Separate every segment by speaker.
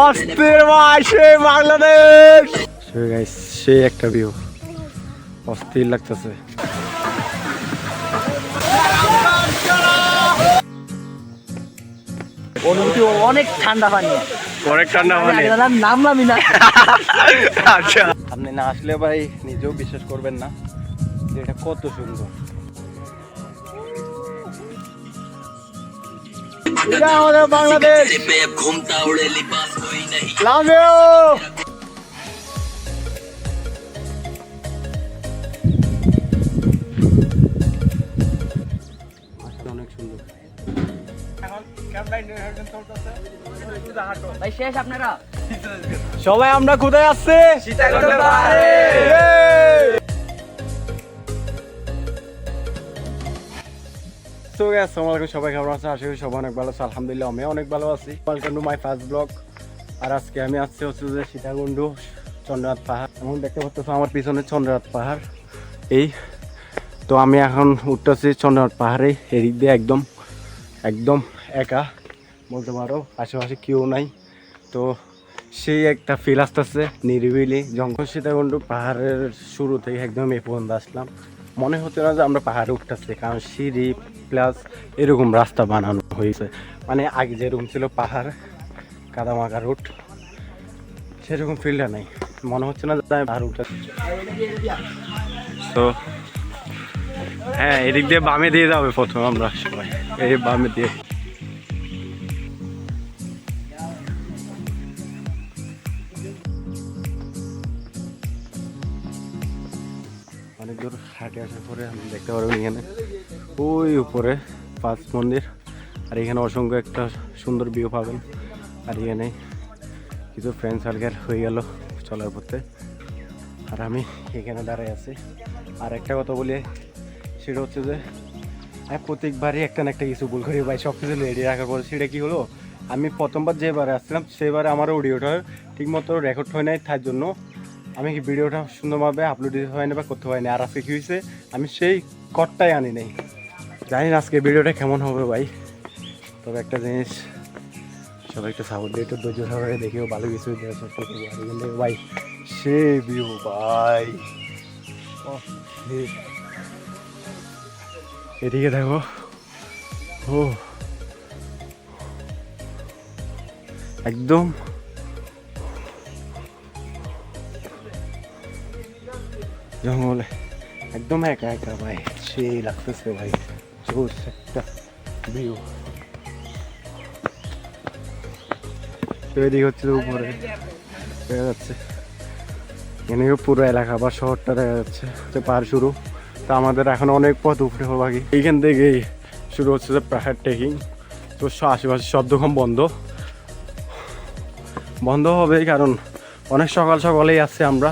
Speaker 1: অস্থির ভাই, সেই বাংলাদেশ, সেই একটা ভিউ, অস্থির লাগতেছে।
Speaker 2: অনুভূতি অনেক ঠান্ডা পানি,
Speaker 1: অনেক ঠান্ডা পানি,
Speaker 2: নামলামই না।
Speaker 1: আচ্ছা, আপনি না আসলে ভাই নিজেও বিশ্বাস করবেন না যে এটা কত সুন্দর। এটা আমাদের বাংলাদেশ। Love you. অনেক সুন্দর।
Speaker 2: ভাই শেষ আপনারা
Speaker 1: সবাই আমরা কোথায় আসছে?
Speaker 2: সীতাকুণ্ড পাহাড়ে।
Speaker 1: So guys, আসসালামু আলাইকুম, সবাই কেমন আছেন? আশা করি সবাই অনেক ভালো আছে। আলহামদুলিল্লাহ আমি অনেক ভালো আছি। Welcome to my first blog. আর আজকে আমি আসছি হচ্ছে যে সীতাকুণ্ড চন্দ্রনাথ পাহাড়। এখন দেখতে পাচ্ছ আমার পিছনে চন্দ্রনাথ পাহাড়। এই তো আমি এখন উঠতেছি চন্দ্রনাথ পাহাড়ে। এদিক দিয়ে একদম একা বলতে পারো, আশেপাশে কেউ নাই। তো সেই একটা ফিল আসতেছে, নিরিবিলি জঙ্গল। সীতাকুণ্ড পাহাড়ের শুরু থেকে একদম এ পর্যন্ত আসলাম। মনে হচ্ছে না যে আমরা পাহাড়ে উঠতেছি, কারণ সিঁড়ি প্লাস এরকম রাস্তা বানানো হয়েছে। মানে আগে যেরকম ছিল পাহাড় কাদামাকা রুট, সেরকম ফিলটা নেই। মনে হচ্ছে না যে আমি পাহাড় উঠতেছি। তো হ্যাঁ, এদিক দিয়ে বামে দিয়ে যাবে প্রথম আমরা সবাই, এই বামে দিয়ে। অনেক দূর হাঁটে আসার পরে আমি দেখতে পারবেন এখানে ওই উপরে পাঁচ মন্দির, আর এখানে অসংখ্য একটা সুন্দর ভিউ পাবেন। আর এখানে কিছু ফ্রেন্ড সার্কেল হয়ে গেল চলার পথে, আর আমি এখানে দাঁড়াই আছি। আর একটা কথা বলি, সেটা হচ্ছে যে আমি প্রত্যেকবারই একটা না একটা কিছু ভুল করি ভাই। সব কিছু রেডি রাখার পরে সেটা কী হলো, আমি প্রথমবার যেবারে আসছিলাম সেবারে আমার অডিওটা ঠিকমতো রেকর্ড হয় নাই, তার জন্য আমি কি ভিডিওটা সুন্দরভাবে আপলোড দিতে হয় না বা করতে হয় না। আর আজকে কী হয়েছে, আমি সেই কটটাই আনি নাই। জানি না আজকে ভিডিওটা কেমন হবে ভাই, তবে একটা জিনিস সবাই একটু সাপোর্ট দিয়ে একটু ধৈর্য সহকারে দেখেও ভালো কিছু দেওয়ার চেষ্টা করবো। আর এখান থেকে ভাই সে ভিউ ভাই, এদিকে দেখো, ও একদম জঙ্গলে একদম একা একা ভাই, সেই লাগতেছে ভাই, জোর একটা ভিউ। তো এদিকে হচ্ছে উপরে দেখা যাচ্ছে, এখানে পুরো এলাকা বা শহরটা দেখা যাচ্ছে, পাহাড় শুরু। তো আমাদের এখন অনেক পথ উপরে বাকি। এইখান থেকেই শুরু হচ্ছে যে পাহাড় ট্রেকিং। তো আশেপাশে সব দোকান বন্ধ হবে, কারণ অনেক সকাল সকালেই আসছে আমরা।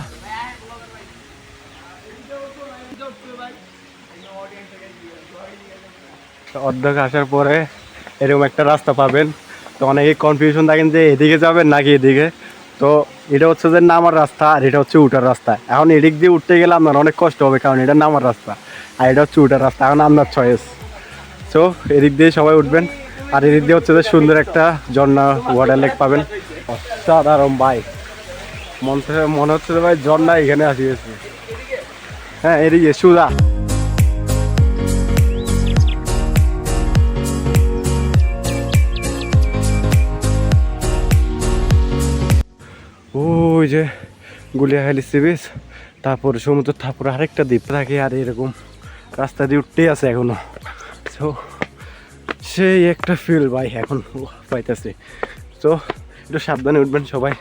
Speaker 1: অর্ধেক আসার পরে এরকম একটা রাস্তা পাবেন। তো অনেকে কনফিউশন থাকেন যে এদিকে যাবেন নাকি এদিকে। তো এটা হচ্ছে যে নামার রাস্তা, আর এটা হচ্ছে উঠার রাস্তা। এখন এদিক দিয়ে উঠতে গেলে আপনার অনেক কষ্ট হবে, কারণ এটা নামার রাস্তা আর এটা হচ্ছে উঠার রাস্তা। এখন আপনার চয়েস। সো এদিক দিয়ে সবাই উঠবেন। আর এদিক দিয়ে হচ্ছে যে সুন্দর একটা ঝর্ণা ওয়াটার লেক পাবেন। অসাধারণ ভাই, মনে হচ্ছে যে ভাই ঝর্ণা এখানে আসিয়েছে। হ্যাঁ, এদিকে সুদা। ওই যে গুলিয়াখালী সি বিচ, তারপর সমুদ্র, তারপর আরেকটা দ্বীপ থাকে। আর এরকম রাস্তা দিয়ে উঠতেই আছে এখনো। তো সেই একটা ফিল ভাই এখন পাইতেছি। তো একটু সাবধানে উঠবেন সবাই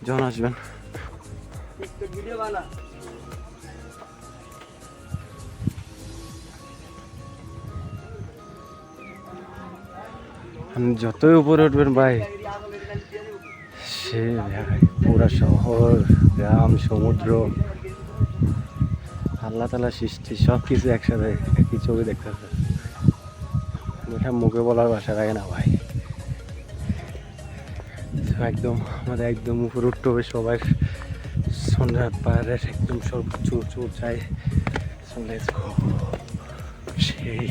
Speaker 1: যখন আসবেন। যতই উপরে উঠবেন ভাই, সে পুরা শহর, গ্রাম, সমুদ্র, আল্লাহ তাআলা সৃষ্টি সব কিছু একসাথে একই ছবি দেখতেছে। এটা মুখে বলার ভাষা লাগে না ভাই। একদম আমাদের একদম উপরে উঠতে হবে সবাই, চন্দ্রনাথ পাহাড়ের একদম সর্বোচ্চ উঁচাই। সেই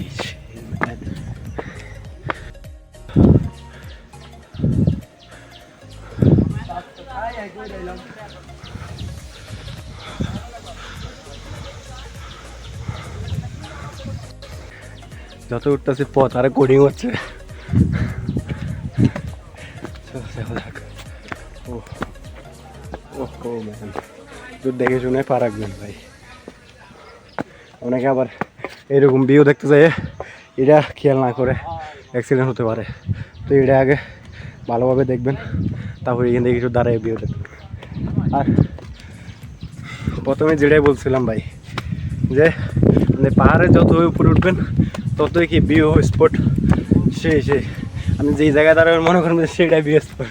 Speaker 1: যত উঠতেছে পথ আরে কোডিং হচ্ছে। দেখে শুনে পা রাখবেন ভাই। অনেকে আবার এরকম ভিউ দেখতে যায়, এটা খেয়াল না করে অ্যাক্সিডেন্ট হতে পারে। তো এটা আগে ভালোভাবে দেখবেন, তারপরে এখান থেকে কিছু দাঁড়ায় ভিউ দেখবেন। আর প্রথমে যেটাই বলছিলাম ভাই, যে মানে পাহাড়ে যত উপরে উঠবেন ততই কি ভিউ স্পট সেই আপনি যেই জায়গায় দাঁড়াবেন মনে করেন সেটাই ভিউ স্পট।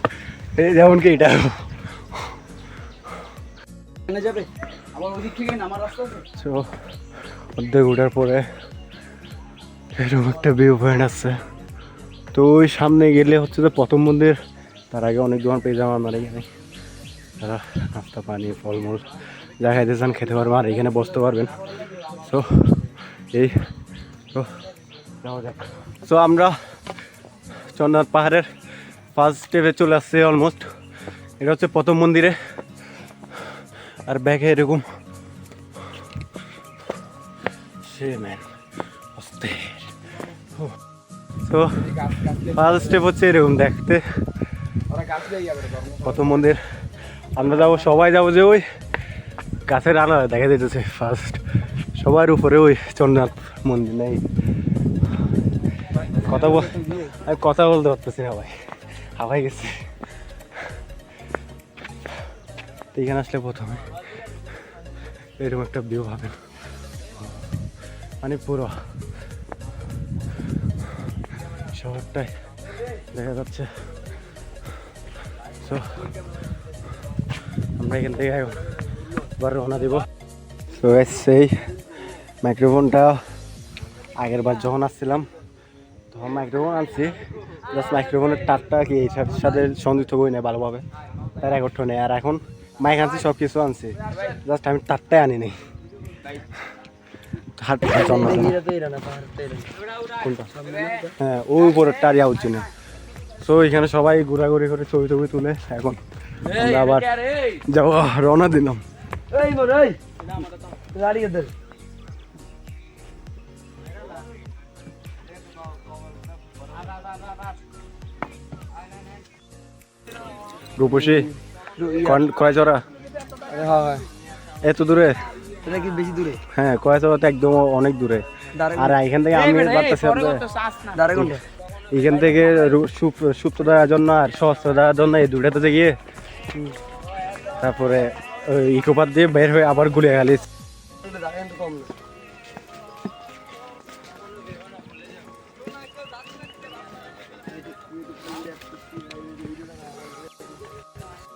Speaker 1: যেমন কি এটা অর্ধেক উঠার পরে এরকম একটা ভিউ পয়েন্ট আছে। তো ওই সামনে গেলে হচ্ছে যে প্রথম মন্দির, তার আগে অনেক দোকান পেয়ে যাওয়া আমার এখানে। তারা নাস্তা পানি ফলমূল যা খাইতে চান খেতে পারবেন, আর এখানে বসতে পারবেন। তো এই তো যাওয়া যাক। তো আমরা চন্দ্রনাথ পাহাড়ের ফার্স্ট স্টেপে চলে আসছি অলমোস্ট। এটা হচ্ছে প্রথম মন্দিরে, আর ব্যাগে এরকম সে ম্যান আসতে। তো ফার্স্ট স্টেপ হচ্ছে এরকম দেখতে প্রথম মন্দির। আমরা যাবো, সবাই যাবো যে ওই গাছের আনা দেখা যেতেছে ফার্স্ট সবার উপরে ওই চন্দ্রনাথ মন্দির নেই। কথা বলতে পারতেছি না ভাই, হাওয়াই গেছে। এখানে আসলে প্রথমে এরকম একটা ভিউ পাবেন, মানে পুরো শহরটাই দেখা যাচ্ছে। তো আমরা এখান থেকে এবার রওনা দেবো। তো সেই মাইক্রোফোনটা আগের বার যখন আসছিলাম তখন মাইক্রোফোন আনছি, জাস্ট মাইক্রোফোনের তারটা কি এই সাথে সংযুক্ত করি না ভালোভাবে, তার একত্র নেই। আর এখন মাইক আনছি, সব কিছু আনছি, জাস্ট আমি তারটাই আনি নি। হ্যাঁ ওই উপরের টার ইয়া হচ্ছে না। তো এখানে সবাই ঘোরাঘুরি করে ছবি টবি তুলে এখন আমরা আবার যাবো, রওনা দিলাম। রূপসী কয় জোড়া এত দূরে?
Speaker 2: বেশি দূরে?
Speaker 1: হ্যাঁ কয় জোড়া তো একদম অনেক দূরে। আর এখান থেকে আমি বাড়তেছি এখান থেকে সুপ্ত দেওয়ার জন্য আর সহস্র দেওয়ার জন্য এই দুটাতে গিয়ে তারপরে ইকোপাত দিয়ে বের হয়ে আবার গুলিয়ে গেলি।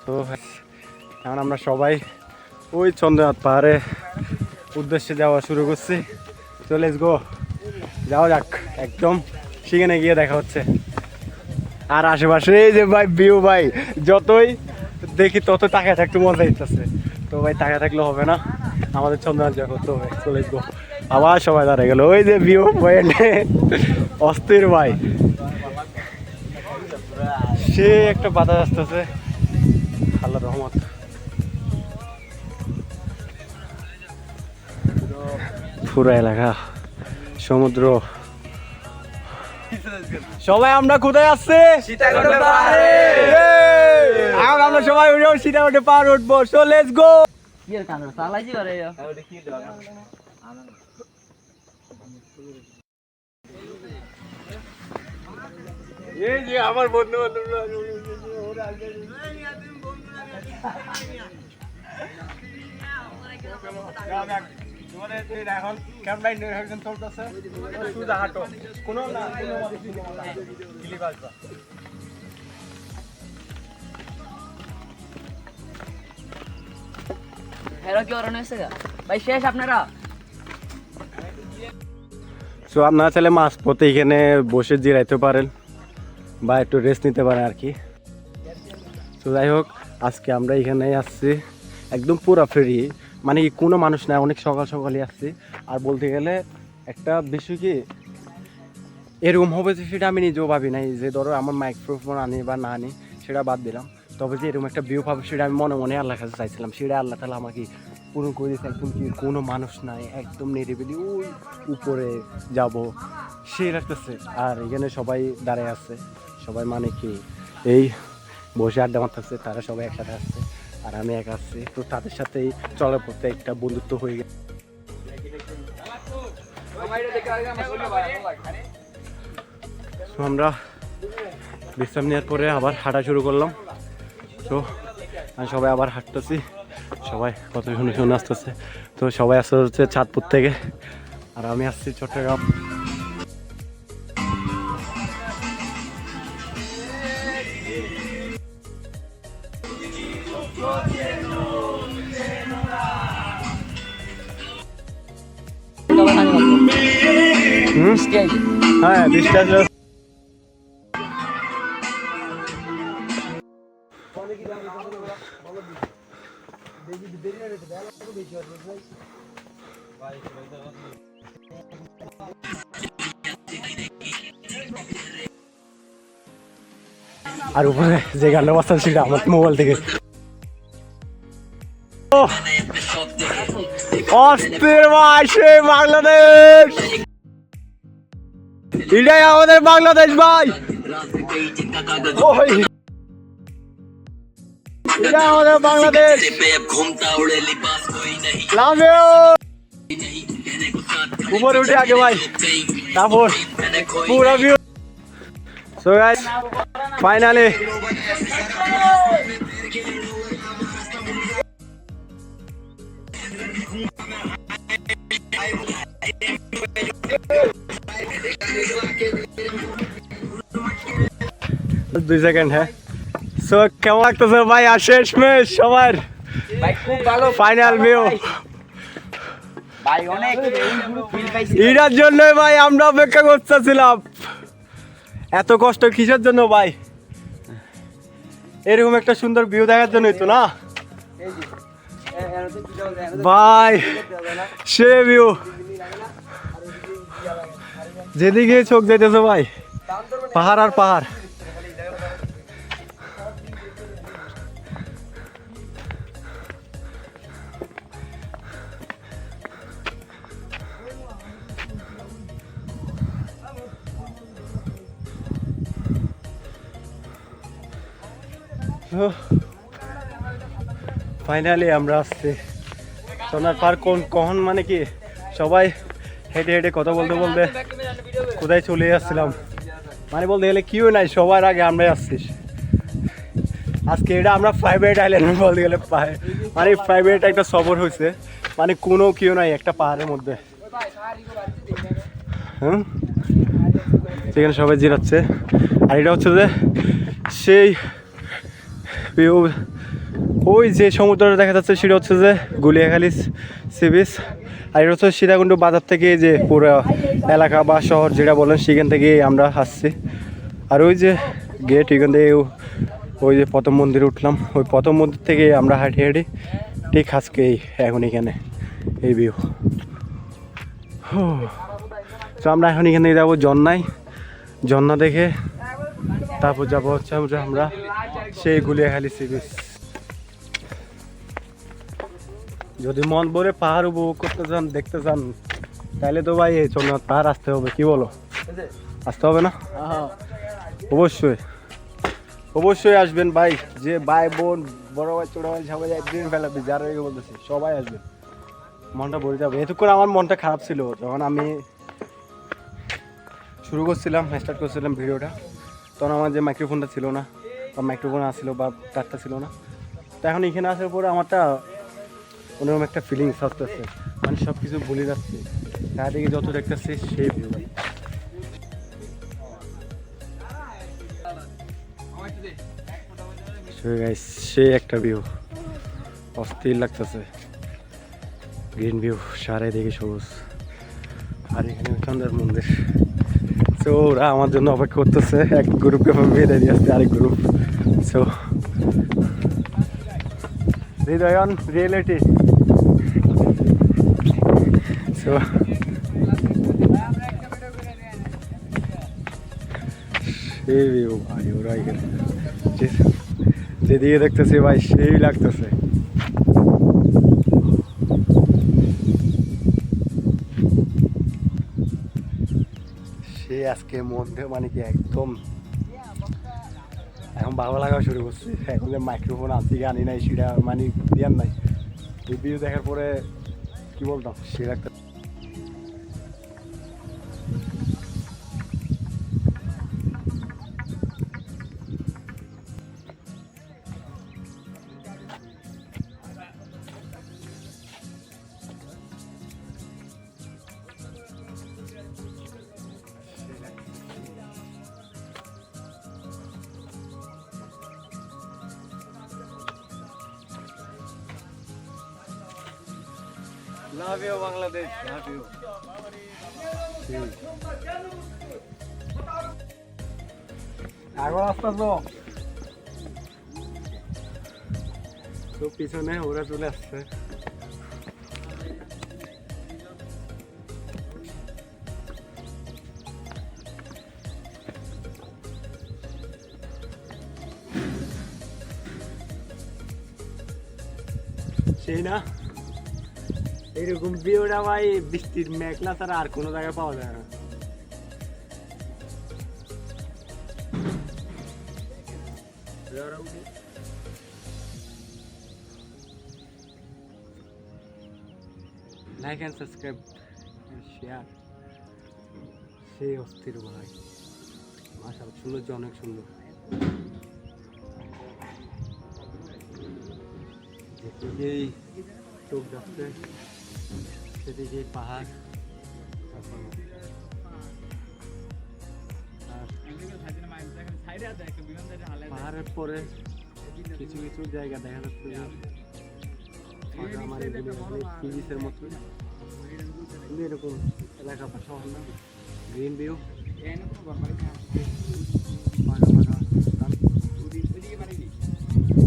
Speaker 1: তো এখন আমরা সবাই ওই চন্দ্রনাথ পাহাড়ে উদ্দেশ্যে যাওয়া শুরু করছি। তো লেটস গো, যাওয়া যাক। একদম সেখানে গিয়ে দেখা হচ্ছে। আর আশেপাশে এই যে ভাই ভিউ ভাই, যতই দেখি তত তাকায় থাকতে মজা হইতেছে। তো ভাই তাকায় থাকলে হবে না, আমাদের চন্দ্রনাথ যা করতে হবে। তো লেটস গো। আবার সবাই দাঁড়িয়ে গেল ওই যে ভিউ পয়েন্টে, অস্থির ভাই। সে একটা বাতাস আসতেছে, আল্লাহর রহমত। পুরো এলাকা সমুদ্র। সবাই আমরা কোথায় আসছে? এখন আমরা সবাই সীতাকুণ্ডে পাহাড় উঠবো। So let's go. এই যে আমার বন্ধু বান্ধব এখন ক্যামেরা ইন্টারভিউ চলতেছে, শুধু হাঁটো, কোনো না
Speaker 2: ভাই শেষ আপনারা।
Speaker 1: সো আপনারা চাইলে মাছ পথে এখানে বসে জিরাইতে পারেন বা একটু রেস্ট নিতে পারেন আর কি। তো যাই হোক, আজকে আমরা এখানেই আসছি একদম পুরো ফ্রি, মানে কোনো মানুষ নাই, অনেক সকাল সকালই আসছি। আর বলতে গেলে একটা বিষয় কি এরকম হবে যে সেটা আমি নিজেও ভাবি নাই, যে ধরো আমার মাইক্রোফোন আনি বা না আনি সেটা বাদ দিলাম। তবে যে এরকম একটা ভিউ পাবো সেটা আমি মনে মনে আল্লাহর কাছে চাইছিলাম, সেটা আল্লাহ তালা আমাকে পূরণ করে দিয়েছে। একদম কি কোনো মানুষ নাই, একদম নিরিবিলি, ওই উপরে যাব সেই লাগতেছে। আর এখানে সবাই দাঁড়ায় আছে, সবাই মানে কি এই বসে আড্ডা মারতেছে, তারা সবাই একসাথে আসছে আর আমি একা আসছি। তো তাদের সাথেই চলার পথে একটা বন্ধুত্ব হয়ে গেছে। আমরা বিশ্রাম নেওয়ার পরে আবার হাঁটা শুরু করলাম। তো আমি সবাই আবার হাঁটতেছি, সবাই কত শুনে শুনে আসতেছে। তো সবাই আসতে হচ্ছে চাঁদপুর থেকে, আর আমি আসছি চট্টগ্রাম। হ্যাঁ, বৃষ্টি আসলে আর উপরে যে গানটা বাজছে সেটা আমার মোবাইল থেকে। অস্থির ভাই, সেই বাংলাদেশ, এটাই আমাদের বাংলাদেশ ভাই, এটা আমাদের বাংলাদেশ। উপরে উঠে আগে ভাই, তারপর পুরো ভিউ। সো গাইস, ফাইনালি দুই সেকেন্ড। হ্যাঁ, সো কেমন লাগতেছে ভাই? আর শেষ মেশ সবার
Speaker 2: ভাই খুব ভালো
Speaker 1: ফাইনাল ভিউ
Speaker 2: ভাই, অনেক ফিল পাইছি।
Speaker 1: এটার জন্য ভাই আমরা অপেক্ষা করতেছিলাম। এত কষ্ট কিসের জন্য ভাই? এরকম একটা সুন্দর ভিউ দেখার জন্যই তো না ভাই? সে ভিউ, যেদিকে চোখ যাইতেছে ভাই পাহাড় আর পাহাড়। ফাইনালি আমরা আসছি সোনার পার্ক। কখন মানে কি সবাই হেঁটে হেঁটে কথা বলতে বলতে কোথায় চলে যাচ্ছিলাম, মানে বলতে গেলে কেউ নাই, সবার আগে আমরাই আসছি আজকে। এটা আমরা প্রাইভেট আইল্যান্ড বলতে গেলে, মানে প্রাইভেট একটা সফর হয়েছে, মানে কোনো কেউ নাই একটা পাহাড়ের মধ্যে। হুম, সেখানে সবাই জিরাচ্ছে। আর এটা হচ্ছে যে সেই ভিউ, ওই যে সমুদ্রটা দেখা যাচ্ছে সেটা হচ্ছে যে গুলিয়াখালী সি বিচ। আর এটা হচ্ছে সীতাকুণ্ড বাজার থেকে যে পুরো এলাকা বা শহর যেটা বলেন সেখান থেকে আমরা আসছি। আর ওই যে গেট, এখান থেকে ওই যে প্রথম মন্দিরে উঠলাম, ওই প্রথম মন্দির থেকে আমরা হাঁটি হাঁটি ঠিক আজকে এখন এখানে এই ভিউ। তো আমরা এখন এখান থেকে যাবো ঝর্ণায়, ঝর্ণা দেখে তারপর যাবো হচ্ছে আমরা সেই গুলিয়াখালী সি বিচ। যদি মন ভরে পাহাড় উপভোগ করতে চান, দেখতে চান, তাহলে তো ভাই এই চন্দ্রনাথ পাহাড় আসতে হবে। কি বলো, আসতে হবে না? অবশ্যই অবশ্যই আসবেন ভাই। যে ভাই বোন বড় ভাই ছোট ভাই সবাই একদিন ফেলাবে, যারা বলতেছি সবাই আসবেন, মনটা ভরে যাবে। এতক্ষণ আমার মনটা খারাপ ছিল যখন আমি শুরু করছিলাম, স্টার্ট করছিলাম ভিডিওটা, তখন আমার যে মাইক্রোফোনটা ছিল না, বা মাইক্রোফোন আসছিল বা তারটা ছিল না। তো এখন এখানে আসার পরে আমারটা অন্যরকম একটা ফিলিংস আসতেছে, মানে সব কিছু ভুলে যাচ্ছে। চারিদিকে যত দেখতেছি সেই ভিউ। সে একটা ভিউ, অস্থির লাগতেছে। গ্রিন ভিউ, চারিদিকে সবুজ। আর এখানে চন্দ্রের মন্দির। সো ওরা আমার জন্য অপেক্ষা করতেছে, এক গ্রুপকে বেঁধে দিয়ে আসছে আরেক গ্রুপ। সো হৃদয়ন রিয়েলিটি। সো সেই ভিউ ভাই, ওরা এখানে যেদিকে দেখতেছি ভাই সেই লাগতেছে। সে আজকে মধ্যে মানে কি একদম এখন ভালো লাগা শুরু করছে। এখন যে মাইক্রোফোন আনছি গানি নাই সেটা মানে দিয়ার নাই। এই ভিডিও দেখার পরে কি বলতাম সে একটা love you Bangladesh, love you. এখন আসতেছ তো পিছনে ওরা চলে আসছে। সেই না এইরকম ভিউটা ভাই বৃষ্টির মেঘলা ছাড়া আর কোনো জায়গায় পাওয়া যায় না। Like and subscribe share. সেই অস্থির ভাই, মাশাআল্লাহ সৌন্দর্য অনেক সুন্দর। যেদিকেই চোখ যাচ্ছে সেদিকে পাহাড়, পাহাড়ের পরে কিছু কিছু জায়গা দেখা যাচ্ছে আমার সিরিজের মতো এরকম এলাকা শহর না, গ্রিন ভিউ,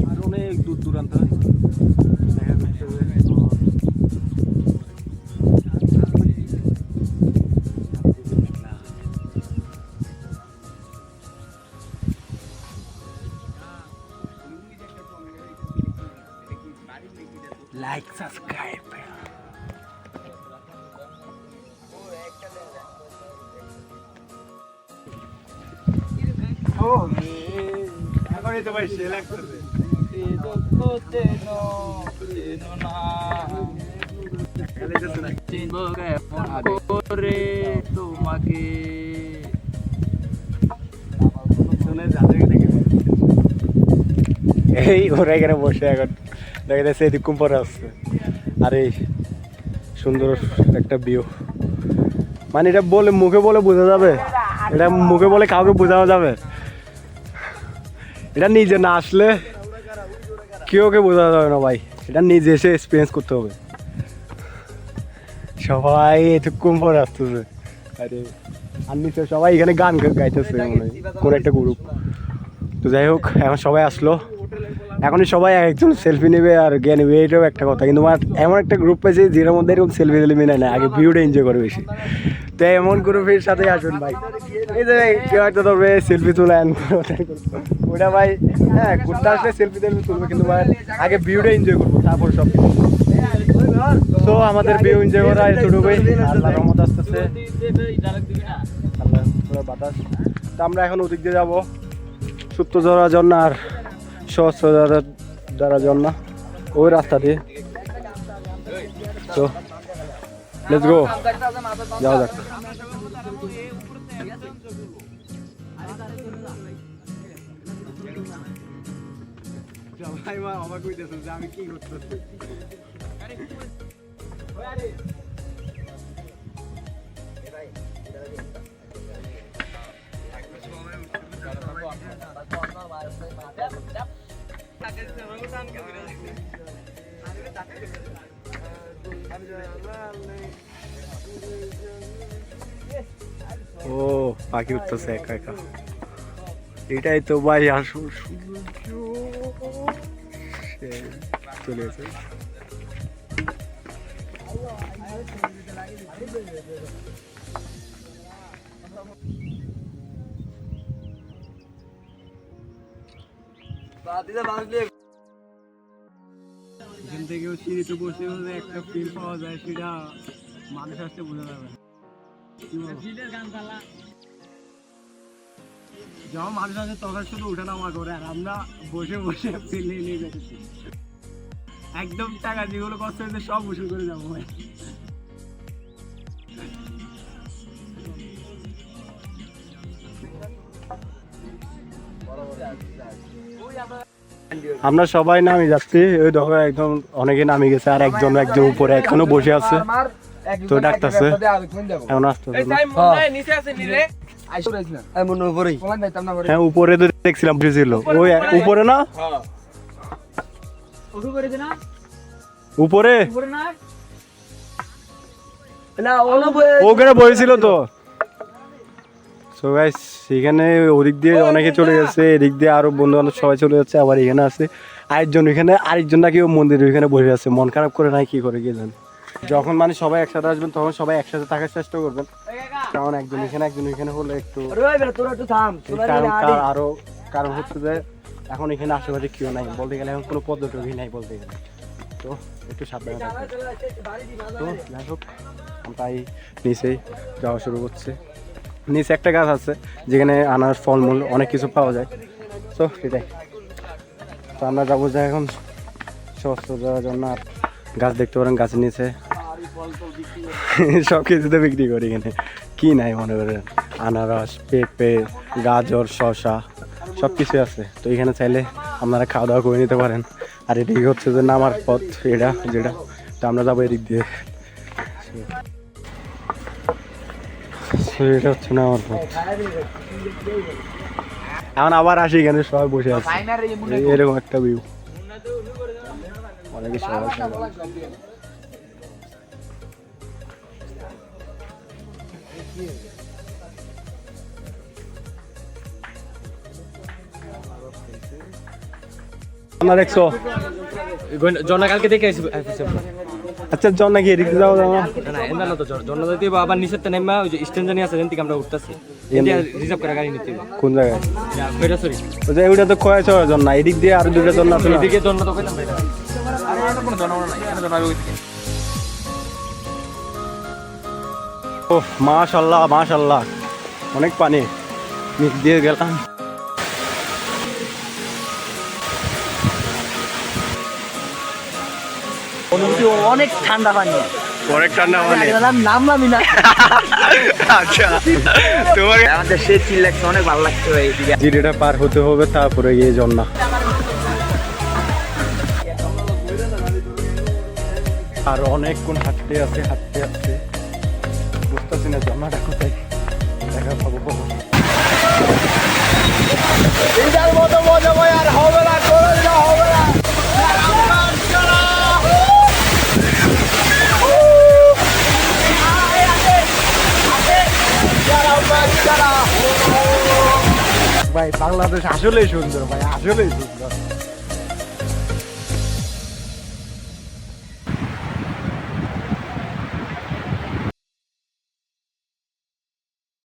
Speaker 1: আর অনেক দূর দূরান্ত দেখা যাচ্ছে লাইক সাবস্ক্রাইব। ও এখনই তো ভাই সে লাগতেছে।
Speaker 2: তোমাকে
Speaker 1: এই ওরা এখানে বসে এখন দেখা যাচ্ছে এদিক কুম্পরে আসছে। আর এই সুন্দর একটা ভিউ, মানে এটা বলে মুখে বলে বোঝা যাবে, এটা মুখে বলে কাউকে বোঝানো যাবে, এটা নিজে না আসলে কেউকে বোঝা যাবে না ভাই, এটা নিজে এসে এক্সপিরিয়েন্স করতে হবে। সবাই এতক্ষণ পরে আসতেছে, আরে আর নিচে সবাই এখানে গান গাইতেছে মনে হয় কোন একটা গ্রুপ। তো যাই হোক এখন সবাই আসলো, এখনই সবাই একজন সেলফি নেবে আর জ্ঞান নেবে, এটাও একটা কথা। কিন্তু এমন একটা গ্রুপ পেয়েছে যেটার মধ্যে এরকম সেলফি টেলফি নেয় না, আগে ভিউটা এনজয় করে বেশি। তো এমন গ্রুপের সাথে আসুন ভাই, এই যে কেউ একটা ধরবে সেলফি তুলে ওটা ভাই, হ্যাঁ ঘুরতে আসলে সেলফি টেলফি তুলবে, কিন্তু ভাই আগে ভিউটা এনজয় করবো তারপর সব। তো আমাদের ভিউ এনজয় করা এতটুকুই, আল্লাহর রহমত আসতেছে, আল্লাহ বাতাস। তো আমরা এখন ওদিক দিয়ে যাবো সূত্র ধরার জন্য আর সহস্র ধরার জন্য ওই রাস্তা দিয়ে। তো লেটস গো, যাওয়া যাক। অবাক হইতেছে যে আমি কি করতেছি। ও পাখি উঠতেছে একা একা, এটাই তো ভাই আসল সৌন্দর্য। চলে গেছে। এখান থেকেও সিঁড়িতে বসে বসে একটা ফিল পাওয়া যায়, সেটা মানুষ আসতে বোঝা যাবে না। যখন মানুষ আসে তখন শুধু উঠানামা করে, আর আমরা বসে বসে ফিল নিয়ে বেঁচেছি। একদম টাকা যেগুলো কষ্ট হয়েছে সব উসুল করে যাবো ভাই। আমরা সবাই নামি যাচ্ছি, ওই দেখো একদম অনেকে নামি গেছে, আর একজন উপরে এখনো বসে আছে, তো ডাকতেছে এখন আসতেছে না। হ্যাঁ উপরে তো দেখছিলাম ছিল, ওই উপরে না, উপরে ওখানে বসেছিল তো। সো গাইস এখানে ওদিক দিয়ে অনেকে চলে গেছে, এদিক দিয়ে আরো বন্ধু বান্ধব সবাই চলে যাচ্ছে, আবার এখানে আছে আরেকজন, এখানে আরেকজন নাকি মন্দির ওইখানে বসে আছে, মন খারাপ করে নাই কি করে কে জানে। যখন মানে সবাই একসাথে আসবেন তখন সবাই একসাথে থাকার চেষ্টা করবেন, কারণ একজন এখানে হলে একটু আরো, কারণ হচ্ছে যে এখন এখানে আশেপাশে কেউ নাই বলতে গেলে, এখন কোনো পর্যটকই নাই বলতে গেলে, তো একটু সাবধানে থাকবেন। তো যাই হোক তাই নিচেই যাওয়া শুরু করছে। নিচে একটা গাছ আছে যেখানে আনার ফলমূল অনেক কিছু পাওয়া যায়, তো সেটাই। তো আমরা যাবো যে এখন সস্তা যাওয়ার জন্য, আর গাছ দেখতে পারেন, গাছের নিচে সব কিছুতে বিক্রি করি। এখানে কি নাই মনে করেন, আনারস, পেঁপে, গাজর, শসা সব কিছু আছে। তো এখানে চাইলে আপনারা খাওয়া দাওয়া করে নিতে পারেন। আর এদিকে হচ্ছে যে নামার পথ, এটা যেটা, তো আমরা যাবো এদিক দিয়ে। এটা হচ্ছে না আমার পথ। এখন আবার আসি, এখানে সবাই বসে আছে, এরকম একটা ভিউ, অনেকে সবাই দেখছো
Speaker 3: জন্না কালকে দেখে আসি।
Speaker 1: আচ্ছা জন্না কি এদিকে যাওয়া যাবো
Speaker 3: না এমন না তো, জন্না দিতে আবার নিচের তো নেমা, ওই যে স্ট্যান্ড জানি আছে, যেন থেকে আমরা উঠতেছি, ইন্ডিয়া রিজার্ভ করে গাড়ি নিতে।
Speaker 1: কোন জায়গায়?
Speaker 3: খৈরাছড়ি।
Speaker 1: ওই যে ওইটা তো খোয়া ছয় জন্না, এদিক দিয়ে আর দুটো জন্না আছে না?
Speaker 3: এদিকে জন্না তো কইতাম ভাই, আর আর কোনো জন্না নাই, এখানে জন্না ওই দিকে।
Speaker 1: ও মাশাআল্লাহ মাশাআল্লাহ, অনেক পানি, নিচ দিয়ে গেলাম।
Speaker 2: অনেক ঠান্ডা পানি,
Speaker 1: অনেক ঠান্ডা পানি।
Speaker 2: নামলামই না।
Speaker 1: আচ্ছা তোমার
Speaker 2: আমাদের সে চিল লাগছে, অনেক ভালো লাগছে ভাই।
Speaker 1: জিরিটা পার হতে হবে, তারপরে গিয়ে জন্না। আর অনেকক্ষণ হাঁটতে আছে বুঝতেছি না জন্নাটা কোথায়, দেখা পাবো। ভাই বাংলাদেশ আসলেই সুন্দর, ভাই আসলেই সুন্দর।